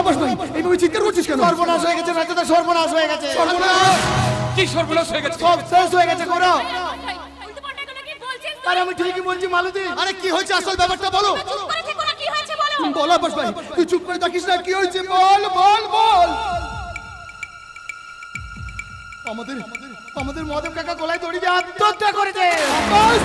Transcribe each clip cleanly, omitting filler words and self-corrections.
বলাবাস ভাই এইভাবে চিৎকার করছিস কেন? সর্বনাশ হয়ে গেছে রাজা, সর্বনাশ হয়ে গেছে। সর্বনাশ! কি সর্বনাশ হয়ে গেছে? সব শেষ হয়ে গেছে গৌরব। উল্টোপাল্টা এগুলো কি বলছিস? আরে আমি ঠিকই বলছি মালতী। আরে কি হয়েছে আসল ব্যাপারটা বলো। চুপ করে থেকো না, কি হয়েছে বলো। বলাবাস ভাই তুই চুপ করে থাকিস না, কি হয়েছে বল বল বল। আমাদের মহাদেব কাকা গলায় দড়ি দিয়ে আত্মহত্যা করেছে। বাস!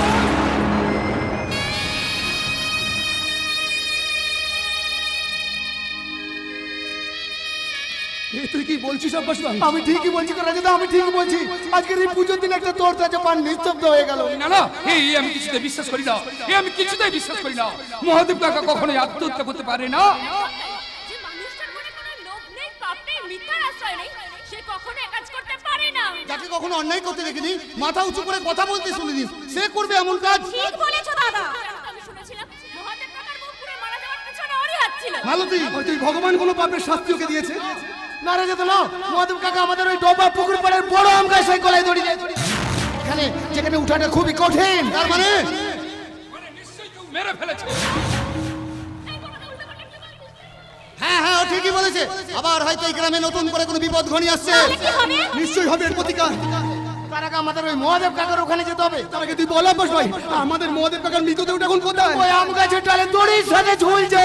এ তুই কি বলছিস আব্বাস ভাই? আমি ঠিকই বলছি রাজা, আমি ঠিকই বলছি। আজকের এই পুজোর দিন একটা তোর তাজা পান নিস্তব্ধ হয়ে গেল। না না, এই আমি কিছুতেই বিশ্বাস করি না, আমি কিছুতেই বিশ্বাস করি না। মহাদেব কাকা কখনোই আত্মহত্যা করতে পারে না। যে মানুষটার মনে কোনো লোভ নেই, পাপ নেই, মিথ্যার আশ্রয় নেই, সে কখনো এ কাজ করতে পারে না। যাকে কখনো অন্যায় করতে দেখিনি, মাথা উঁচু করে কথা বলতে শুনিনি, সে করবে এমন কাজ? ঠিক বলেছো দাদা। আমি শুনেছিলাম মহাদেব কাকার মুখ পুড়ে মারা যাওয়ার পেছনে ওরই হাত ছিল। মালতী হয়তো এই ভগবান কোনো পাপের শাস্তি ওকে দিয়েছে। না রাজা তো না, মহাদেব কাকা আমাদের ওই ডোবা পুকুর পাড়ের বড় আম গাছে গলায় দড়ি দিয়ে এখানে যেখানে উঠাটা খুবই কঠিন। তার মানে নিশ্চয়ই কেউ মেরে ফেলেছে। হ্যাঁ ও ঠিকই বলেছে। আবার হয়তো এই গ্রামে নতুন করে কোনো বিপদ ঘনিয়ে আসছে। তাহলে কি হবে? নিশ্চয়ই হবে এর প্রতিকার। তার আগে আমাদের ওই মহাদেব কাকার ওখানে যেতে হবে। তার আগে তুই বল আব্বাস ভাই, আমাদের মহাদেব কাকার মৃতদেহটা এখন কোথায়? ওই আম গাছের ডালে দড়ির সাথে ঝুলছে।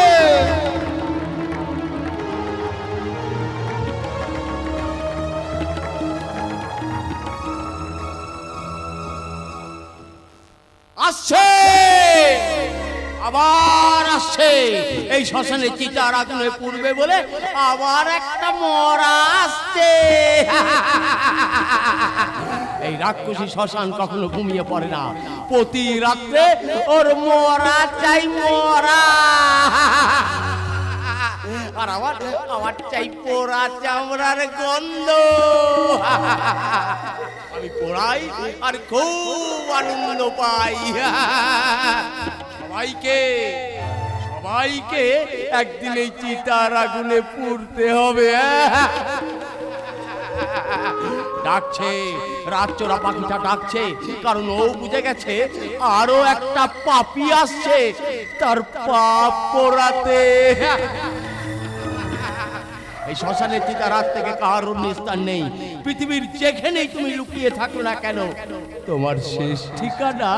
আসছে, আবার আসছে। এই শ্মশানে চিতার আগুনে পুড়বে বলে আবার একটা মরা আসছে। এই রাক্ষসী শ্মশান কখনো ঘুমিয়ে পড়ে না, প্রতি রাত্রে ওর মরা চাই মরা। আর আমার চাই পোড়া চামড়ার গন্ধ। আমি পোড়াই আর খুব আনন্দ পাই। সবাইকে একদিন এই চিতার আগুনে পুড়তে হবে। ডাকছে, রাতচোরা পাখিটা ডাকছে, কারণ ও বুঝে গেছে আরো একটা পাপী আসছে তার পাপ পোড়াতে। এই শ্মশানের চিতা রাত থেকে কারোর নিস্তার নেই। পৃথিবীর যেখানেই তুমি লুকিয়ে থাকো না কেন, তোমার শেষ ঠিকানা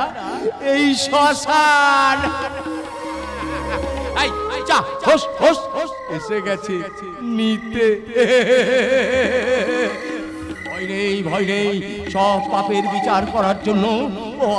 এই শ্মশান। যা, হোস হোস হোস, এসে গেছে নিতে। ভয় নেই, ভয় নেই, সব পাপের বিচার করার জন্য